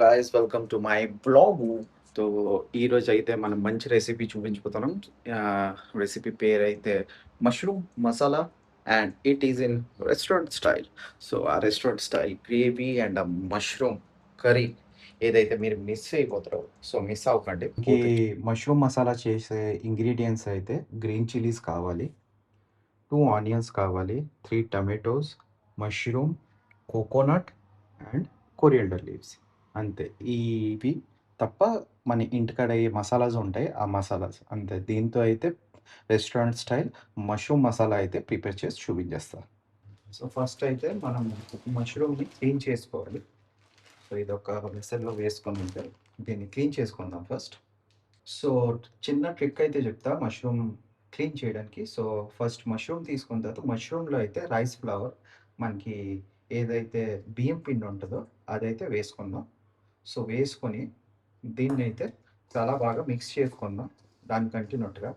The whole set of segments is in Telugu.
Guys, welcome to my blog. So ఈరోజు అయితే మనం మంచి రెసిపీ చూపించబోతున్నాం. రెసిపీ పేరైతే mushroom masala and it is in restaurant style. So ఆ రెస్టారెంట్ స్టైల్ గ్రేవీ అండ్ ఆ మష్రూమ్ కర్రీ ఏదైతే మీరు మిస్ అయిపోతారో, సో మిస్ అవ్వకండి. ఈ మష్రూమ్ మసాలా చేసే ఇంగ్రీడియంట్స్ అయితే గ్రీన్ చిల్లీస్ కావాలి, 2 ఆనియన్స్ కావాలి, 3 tomatoes, mushroom, coconut and coriander leaves. అంతే. ఇవి తప్ప మన ఇంటికాడ ఏ మసాలాస్ ఉంటాయి, ఆ మసాలాస్ అంతే. దీంతో అయితే రెస్టారెంట్ స్టైల్ మష్రూమ్ మసాలా అయితే ప్రిపేర్ చేసి చూపించేస్తా. సో ఫస్ట్ అయితే మనం మష్రూమ్‌ని క్లీన్ చేసుకోవాలి. సో ఇదొక వెసల్‌లో వేసుకొని ఉంటే దీన్ని క్లీన్ చేసుకుందాం ఫస్ట్. సో చిన్న ట్రిక్ అయితే చెప్తా మష్రూమ్ క్లీన్ చేయడానికి. సో ఫస్ట్ మష్రూమ్ తీసుకున్న తర్వాత మష్రూమ్‌లో అయితే రైస్ ఫ్లవర్ మనకి ఏదైతే బియ్యం పిండి ఉంటదో అదైతే వేసుకుందాం. సో వేసుకొని దీన్నైతే చాలా బాగా మిక్స్ చేసుకుందాం దాని కంటిన్యూట్‌గా.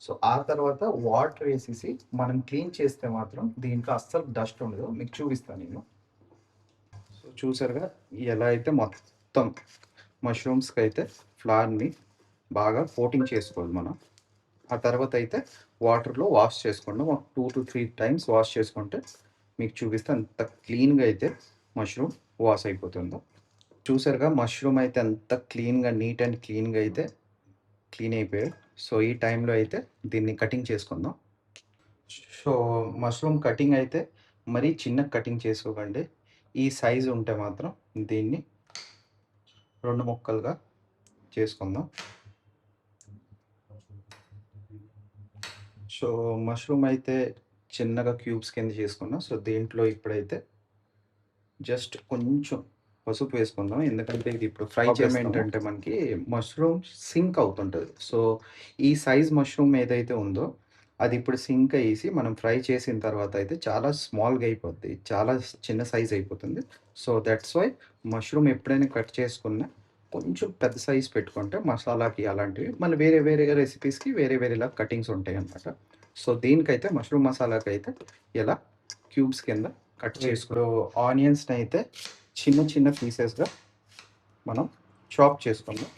సో ఆ తర్వాత వాటర్ వేసేసి మనం క్లీన్ చేస్తే మాత్రం దీంట్లో అస్సలు డస్ట్ ఉండదు. మీకు చూపిస్తాను నేను. సో చూసారుగా ఎలా అయితే మొత్తం మష్రూమ్స్‌కైతే ఫ్లవర్‌ని బాగా కోటింగ్ చేసుకోవాలి మనం. ఆ తర్వాత అయితే వాటర్‌లో వాష్ చేసుకుందాం. ఒక 2-3 టైమ్స్ వాష్ చేసుకుంటే మీకు చూపిస్తే అంత క్లీన్‌గా అయితే మష్రూమ్ వాష్ అయిపోతుందో. చూసారుగా మష్రూమ్ అయితే అంత క్లీన్‌గా, నీట్ అండ్ క్లీన్‌గా అయితే క్లీన్ అయిపోయాయి. సో ఈ టైంలో అయితే దీన్ని కటింగ్ చేసుకుందాం. సో మష్రూమ్ కటింగ్ అయితే మరీ చిన్నగా కటింగ్ చేసుకోకండి. ఈ సైజ్ ఉంటే మాత్రం దీన్ని 2 ముక్కలుగా చేసుకుందాం. సో మష్రూమ్ అయితే చిన్నగా క్యూబ్స్ కింద చేసుకున్నాం. సో దీంట్లో ఇప్పుడైతే జస్ట్ కొంచెం పసుపు వేసుకుందాం. ఎందుకంటే ఇది ఇప్పుడు ఫ్రై చేయడం ఏంటంటే మనకి మష్రూమ్ సింక్ అవుతుంటది. సో ఈ సైజ్ మష్రూమ్ ఏదైతే ఉందో అది ఇప్పుడు సింక్ అయ్యేసి మనం ఫ్రై చేసిన తర్వాత అయితే చాలా స్మాల్‌గా అయిపోద్ది. చాలా చిన్న సైజ్ అయిపోతుంది. సో దట్స్ వై మష్రూమ్ ఎప్పుడైనా కట్ చేసుకున్నా కొంచెం పెద్ద సైజ్ పెట్టుకుంటే మసాలాకి అలాంటివి మళ్ళీ వేరే వేరే రెసిపీస్‌కి వేరే వేరేలా కటింగ్స్ ఉంటాయన్నమాట. సో దీనికైతే మష్రూమ్ మసాలాకైతే ఇలా క్యూబ్స్ కింద కట్ ఇప్పుడు ఆనియన్స్‌ని అయితే చిన్న చిన్న పీసెస్‌గా మనం చాప్ చేసుకుందాం.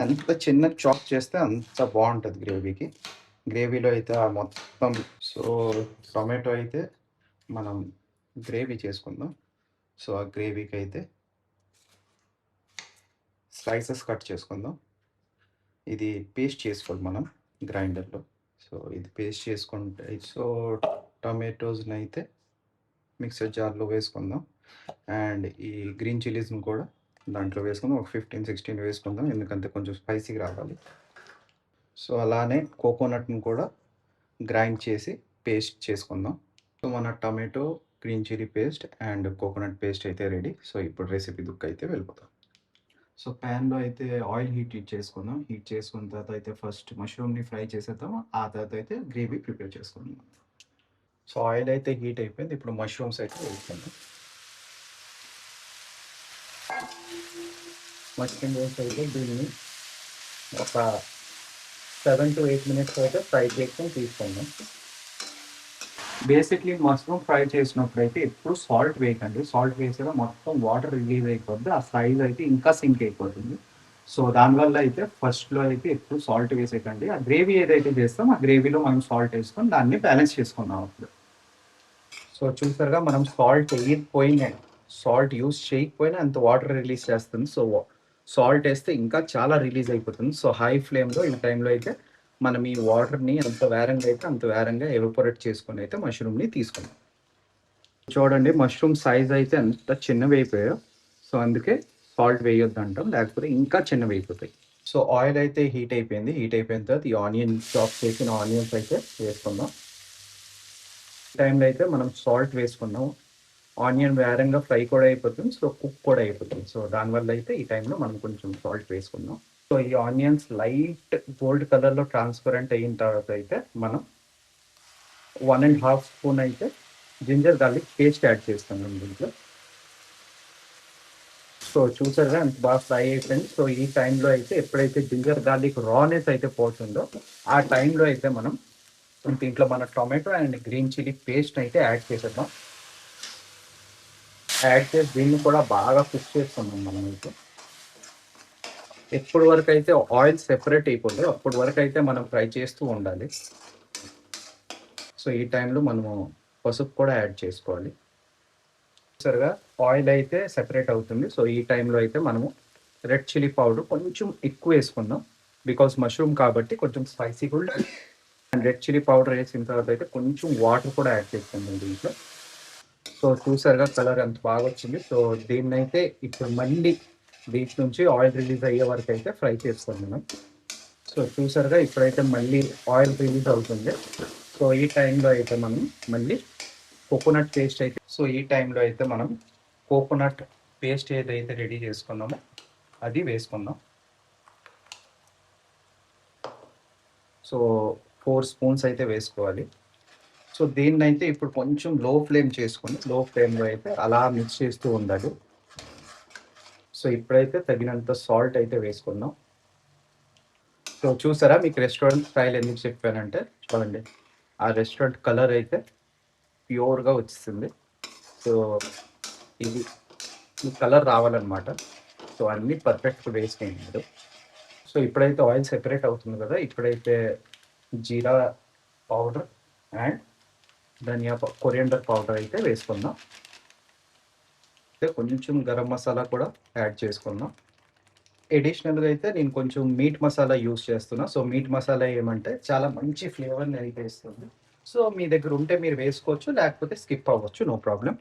ఎంత చిన్నగా చాప్ చేస్తే అంత బావుంటది గ్రేవీకి. గ్రేవీలో అయితే ఆ మొత్తం సో టొమాటో అయితే మనం గ్రేవీ చేసుకుందాం. సో ఆ గ్రేవీకి అయితే స్లైసెస్ కట్ చేసుకుందాం. ఇది పేస్ట్ చేసుకోవాలి మనం గ్రైండర్‌లో. సో ఇది పేస్ట్ చేసుకుంటే సో టొమాటోస్‌ని అయితే మిక్సర్ జార్‌లో వేసుకుందాం. అండ్ ఈ గ్రీన్ చిల్లీస్‌ని కూడా దాంట్లో వేసుకుందాం. ఒక 15, 16 వేసుకుందాం. ఎందుకంటే కొంచెం స్పైసీగా రావాలి. సో అలానే కోకోనట్‌ని కూడా గ్రైండ్ చేసి పేస్ట్ చేసుకుందాం. సో మన tomato, green chilli paste and coconut paste అయితే రెడీ. సో ఇప్పుడు రెసిపీ దుక్కైతే వెళ్ళిపోతాం. సో ప్యాన్‌లో అయితే ఆయిల్ హీట్ చేసుకుందాం. హీట్ చేసుకున్న తర్వాత అయితే ఫస్ట్ మష్రూమ్‌ని ఫ్రై చేసేద్దాం. ఆ తర్వాత అయితే గ్రేవీ ప్రిపేర్ చేసుకుందాం. సో ఆయిల్ అయితే హీట్ అయిపోయింది. ఇప్పుడు మష్రూమ్స్ అయితే వేసుకుందాం. మష్రూమ్ వేసి అయితే దీన్ని ఒక 7-8 మినిట్స్ అయితే ఫ్రై చేసుకొని తీసుకుందాం. బేసిక్లీ మష్రూమ్ ఫ్రై చేసినప్పుడు అయితే ఎప్పుడు సాల్ట్ వేయకండి. సాల్ట్ వేసేదా మొత్తం వాటర్ రిలీజ్ అయిపోద్ది. ఆ సైజ్ అయితే ఇంకా సింక్ అయిపోతుంది. సో దానివల్ల అయితే ఫస్ట్‌లో అయితే ఎప్పుడు సాల్ట్ వేసేయకండి. ఆ గ్రేవీ ఏదైతే చేస్తామో ఆ గ్రేవీలో మనం సాల్ట్ వేసుకొని దాన్ని బ్యాలెన్స్ చేసుకుందాం అప్పుడు. సో చూసారుగా మనం సాల్ట్ వేయకపోయినా, సాల్ట్ యూజ్ చేయకపోయినా అంత వాటర్ రిలీజ్ చేస్తుంది. సో సాల్ట్ వేస్తే ఇంకా చాలా రిలీజ్ అయిపోతుంది. సో హై ఫ్లేమ్‌లో ఈ టైంలో అయితే మనం ఈ వాటర్‌ని ఎంత వేరంగా అయితే అంత వేరంగా ఎవాపరేట్ చేసుకొని అయితే మష్రూమ్‌ని తీసుకుందాం. చూడండి మష్రూమ్ సైజ్ అయితే ఎంత చిన్నవి అయిపోయాయో. సో అందుకే సాల్ట్ వేయొద్దంటాం. లేకపోతే ఇంకా చిన్నవి అయిపోతాయి. సో ఆయిల్ అయితే హీట్ అయిపోయింది. హీట్ అయిపోయిన తర్వాత ఈ ఆనియన్ చాప్ చేసిన ఆనియన్స్ అయితే వేసుకుందాం. ఈ టైంలో అయితే మనం సాల్ట్ వేసుకుందాం. ఆనియన్ వేరంగా ఫ్రై కూడా అయిపోతుంది. సో కుక్ కూడా అయిపోతుంది. సో దానివల్ల అయితే ఈ టైంలో మనం కొంచెం సాల్ట్ వేసుకుందాం. సో ఈ ఆనియన్స్ లైట్ గోల్డ్ కలర్‌లో ట్రాన్స్‌పరెంట్ అయిన తర్వాత అయితే మనం 1½ స్పూన్ అయితే జింజర్ గార్లిక్ పేస్ట్ యాడ్ చేస్తున్నాం దీంట్లో. సో చూసారుగా అంత బాగా ఫ్రై అయిపోయింది. సో ఈ టైంలో అయితే ఎప్పుడైతే జింజర్ గార్లిక్ రానెస్ అయితే పోతుందో ఆ టైంలో అయితే మనం దీంట్లో మన tomato and green chilli paste అయితే యాడ్ చేసేద్దాం. యాడ్ చేసి దీన్ని కూడా బాగా కుక్ చేసుకుందాం మనం అయితే. ఎప్పటి వరకు అయితే ఆయిల్ సెపరేట్ అయిపోతుందో అప్పటి వరకు అయితే మనం ఫ్రై చేస్తూ ఉండాలి. సో ఈ టైంలో మనము పసుపు కూడా యాడ్ చేసుకోవాలి. సరిగా ఆయిల్ అయితే సెపరేట్ అవుతుంది. సో ఈ టైంలో అయితే మనము రెడ్ చిల్లీ పౌడర్ కొంచెం ఎక్కువ వేసుకుందాం. బికాస్ మష్రూమ్ కాబట్టి కొంచెం స్పైసీ కూడా. అండ్ రెడ్ చిల్లీ పౌడర్ వేసిన తర్వాత అయితే కొంచెం వాటర్ కూడా యాడ్ చేసుకుందాం దీంట్లో. సో చూసారుగా కలర్ ఎంత బాగా వచ్చింది. సో దీన్నైతే ఇప్పుడు మళ్ళీ దీంట్ నుంచి ఆయిల్ రిలీజ్ అయ్యే వరకు అయితే ఫ్రై చేసుకుంటున్నాం. సో చూసారుగా ఇప్పుడైతే మళ్ళీ ఆయిల్ రిలీజ్ అవుతుంది. సో ఈ టైంలో అయితే మనం మళ్ళీ కోకోనట్ పేస్ట్ అయితే ఈ టైంలో అయితే మనం కోకోనట్ పేస్ట్ ఏదైతే రెడీ చేసుకున్నామో అది వేసుకుందాం. సో 4 స్పూన్స్ అయితే వేసుకోవాలి. సో దీన్నైతే ఇప్పుడు కొంచెం లో ఫ్లేమ్లో అయితే అలా మిక్స్ చేస్తూ ఉండాలి. సో ఇప్పుడైతే తగినంత సాల్ట్ అయితే వేసుకుందాం. సో చూసారా మీకు రెస్టారెంట్ స్టైల్ ఎందుకు చెప్పానంటే చూడండి ఆ రెస్టారెంట్ కలర్ అయితే ప్యూర్గా వచ్చింది. సో ఇది ఈ కలర్ రావాలన్నమాట. సో అన్నీ పర్ఫెక్ట్గా వేసుకున్నాడు. సో ఇప్పుడైతే ఆయిల్ సెపరేట్ అవుతుంది కదా, ఇప్పుడైతే జీరా పౌడర్ అండ్ కొరియండర్ పౌడర్ అయితే వేసుకుందాం. కొంచెం గరం మసాలా కూడా యాడ్ చేసుకుందాం. అడిషనల్గా అయితే నేను కొంచెం మీట్ మసాలా యూస్ చేస్తున్నా. సో మీట్ మసాలా ఏమంటే చాలా మంచి ఫ్లేవర్ని అయితే ఇస్తుంది. సో మీ దగ్గర ఉంటే మీరు వేసుకోవచ్చు, లేకపోతే స్కిప్ అవ్వచ్చు, నో ప్రాబ్లం.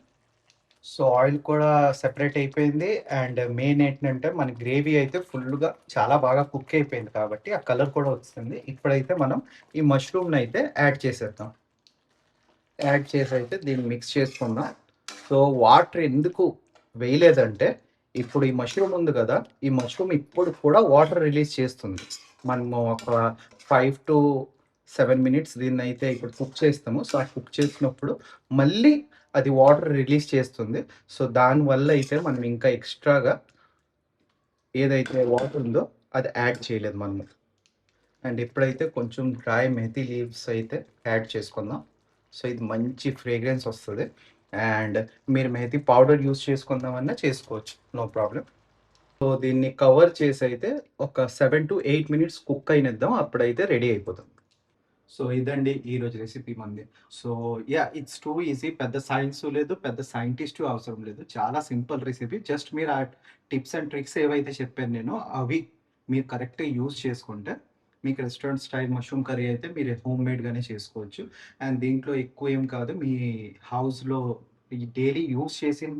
సో ఆయిల్ కూడా సెపరేట్ అయిపోయింది. అండ్ మెయిన్ ఏంటంటే మన గ్రేవీ అయితే ఫుల్గా చాలా బాగా కుక్ అయిపోయింది కాబట్టి ఆ కలర్ కూడా వస్తుంది. ఇప్పుడైతే మనం ఈ మష్రూమ్ని అయితే యాడ్ చేసేద్దాం. యాడ్ చేసి అయితే దీన్ని మిక్స్ చేసుకుందాం. సో వాటర్ ఎందుకు వేయలేదంటే ఇప్పుడు ఈ మష్రూమ్ ఉంది కదా, ఈ మష్రూమ్ ఇప్పుడు కూడా వాటర్ రిలీజ్ చేస్తుంది. మనము ఒక 5 to 7 మినిట్స్ దీన్ని అయితే ఇప్పుడు కుక్ చేస్తాము. సో ఆ కుక్ చేసినప్పుడు మళ్ళీ అది వాటర్ రిలీజ్ చేస్తుంది. సో దానివల్ల అయితే మనం ఇంకా ఎక్స్ట్రాగా ఏదైతే వాటర్ ఉందో అది యాడ్ చేయలేదు మనము. అండ్ ఇప్పుడైతే కొంచెం డ్రై మెహతీ లీవ్స్ అయితే యాడ్ చేసుకుందాం. సో ఇది మంచి ఫ్రేగ్రెన్స్ వస్తుంది. అండ్ మీరు మెహతీ పౌడర్ యూస్ చేసుకుందామన్నా చేసుకోవచ్చు, నో ప్రాబ్లం. సో దీన్ని కవర్ చేసి అయితే ఒక 7 to 8 మినిట్స్ కుక్ అయినిద్దాం, అప్పుడైతే రెడీ అయిపోతుంది. సో ఇదండి ఈరోజు రెసిపీ మంది. So it's two easy. పెద్ద సైన్స్ లేదు, పెద్ద సైంటిస్ట్ అవసరం లేదు. చాలా సింపుల్ రెసిపీ. జస్ట్ మీరు ఆ టిప్స్ అండ్ ట్రిక్స్ ఏవైతే చెప్పాను నేను అవి మీరు కరెక్ట్గా యూజ్ చేసుకుంటే మీకు రెస్టారెంట్ స్టైల్ మష్రూమ్ కర్రీ అయితే మీరు హోమ్ మేడ్గానే చేసుకోవచ్చు. అండ్ దీంట్లో ఎక్కువ ఏం కాదు, మీ హౌస్లో ఈ డైలీ యూజ్ చేసిన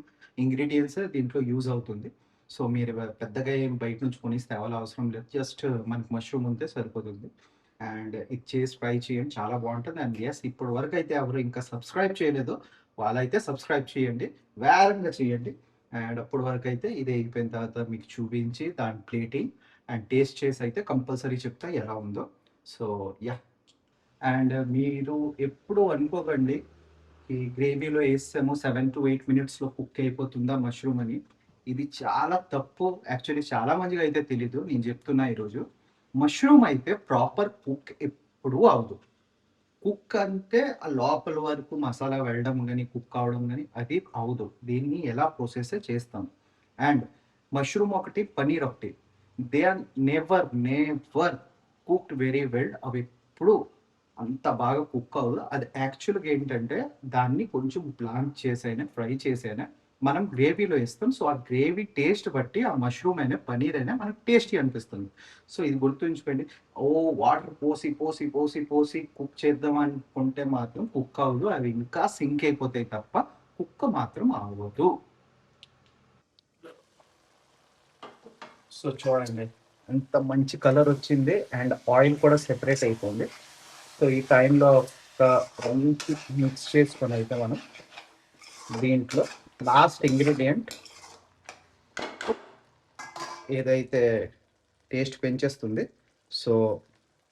ఇంగ్రీడియంట్స్ దీంట్లో యూజ్ అవుతుంది. సో మీరు పెద్దగా ఏం బయట నుంచి కొనిస్తే తేవాల్సిన అవసరం లేదు. జస్ట్ మనకి మష్రూమ్ ఉంటే సరిపోతుంది. అండ్ ఇది చేసి ట్రై చేయండి, చాలా బాగుంటుంది. అండ్ ఇప్పటి వరకు అయితే ఎవరు ఇంకా సబ్స్క్రైబ్ చేయలేదో వాళ్ళైతే సబ్స్క్రైబ్ చేయండి, వేరంగా చేయండి. అండ్ అప్పటి వరకు అయితే ఇది అయిపోయిన తర్వాత మీకు చూపించి దాని ప్లేటింగ్ అండ్ టేస్ట్ చేసి అయితే కంపల్సరీ చెప్తా ఎలా ఉందో. సో అండ్ మీరు ఎప్పుడు అనుకోకండి ఈ గ్రేవీలో వేస్తాము 7 to 8 మినిట్స్లో కుక్ అయిపోతుందా మష్రూమ్ అని. ఇది చాలా తప్పు. యాక్చువల్లీ చాలా మందిగా అయితే తెలీదు. నేను చెప్తున్నా ఈరోజు మష్రూమ్ అయితే ప్రాపర్ కుక్ ఎప్పుడూ అవ్వదు. కుక్ అంటే ఆ లోపల వరకు మసాలా వెళ్ళడం గానీ, కుక్ అవ్వడం గానీ అది అవ్వదు. దీన్ని ఎలా ప్రాసెస్ చేస్తాం. అండ్ మష్రూమ్ ఒకటి, పన్నీర్ ఒకటి. They are never cooked very well. అవి ఎప్పుడు అంత బాగా కుక్ అవ్వదు. అది యాక్చువల్‌గా ఏంటంటే దాన్ని కొంచెం బ్లాంచ్ చేసైనా, ఫ్రై చేసైనా మనం గ్రేవీలో ఏస్తాం. సో ఆ గ్రేవీ టేస్ట్ బట్టి ఆ మష్రూమ్ అయినా, పన్నీర్ అయినా మనకు టేస్టీ అనిపిస్తుంది. సో ఇది గుర్తుంచుకోండి. వాటర్ పోసి కుక్ చేద్దాం అనుకుంటే మాత్రం కుక్ అవ్వదు. అవి ఇంకా సింక్ అయిపోతాయి తప్ప కుక్ మాత్రం అవ్వదు. సో చూడండి ఎంత మంచి కలర్ వచ్చింది. అండ్ ఆయిల్ కూడా సెపరేట్ అయిపోయింది. సో ఈ టైంలో ఒక మంచి మిక్స్ చేసుకొని అయితే మనం దీంట్లో లాస్ట్ ఇంగ్రీడియంట్ ఏదైతే టేస్ట్ పెంచేస్తుంది, సో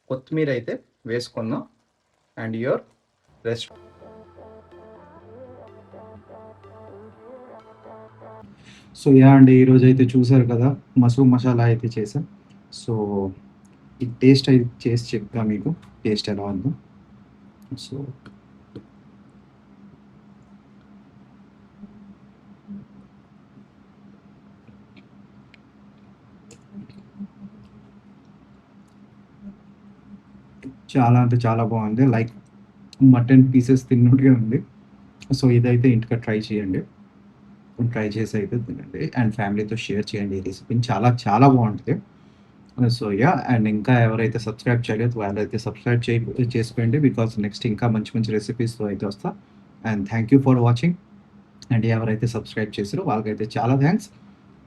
కొత్తిమీర అయితే వేసుకుందాం. And your rest. So yeah! అండి. ఈరోజైతే చూసారు కదా! మష్రూమ్ మసాలా అయితే చేశా. సో, ఈ టేస్ట్ అయితే చేసి చెప్తా మీకు. టేస్ట్ ఎలా ఉందో. సో, చాలా అంటే చాలా బావుంది. లైక్ మటన్ పీసెస్ తిన్నట్టుగా ఉంది. సో, ఇదైతే ఇంటికి ట్రై చేయండి. ట్రై చేసి అయితే తినండి. అండ్ ఫ్యామిలీతో షేర్ చేయండి ఈ రెసిపీని. చాలా చాలా బావుంటది. So, yeah! అండ్ ఇంకా ఎవరైతే సబ్స్క్రైబ్ చేయలేదో వాళ్ళైతే సబ్స్క్రైబ్ చేసుకోండి. బికాజ్ నెక్స్ట్ ఇంకా మంచి మంచి రెసిపీస్‌తో అయితే వస్తా. And thank you for watching. And ఎవరైతే సబ్స్క్రైబ్ చేసారో వాళ్ళకైతే చాలా thanks.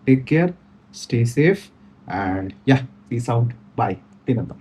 Take care, stay safe and yeah! Peace out. Bye. తినేద్దాం.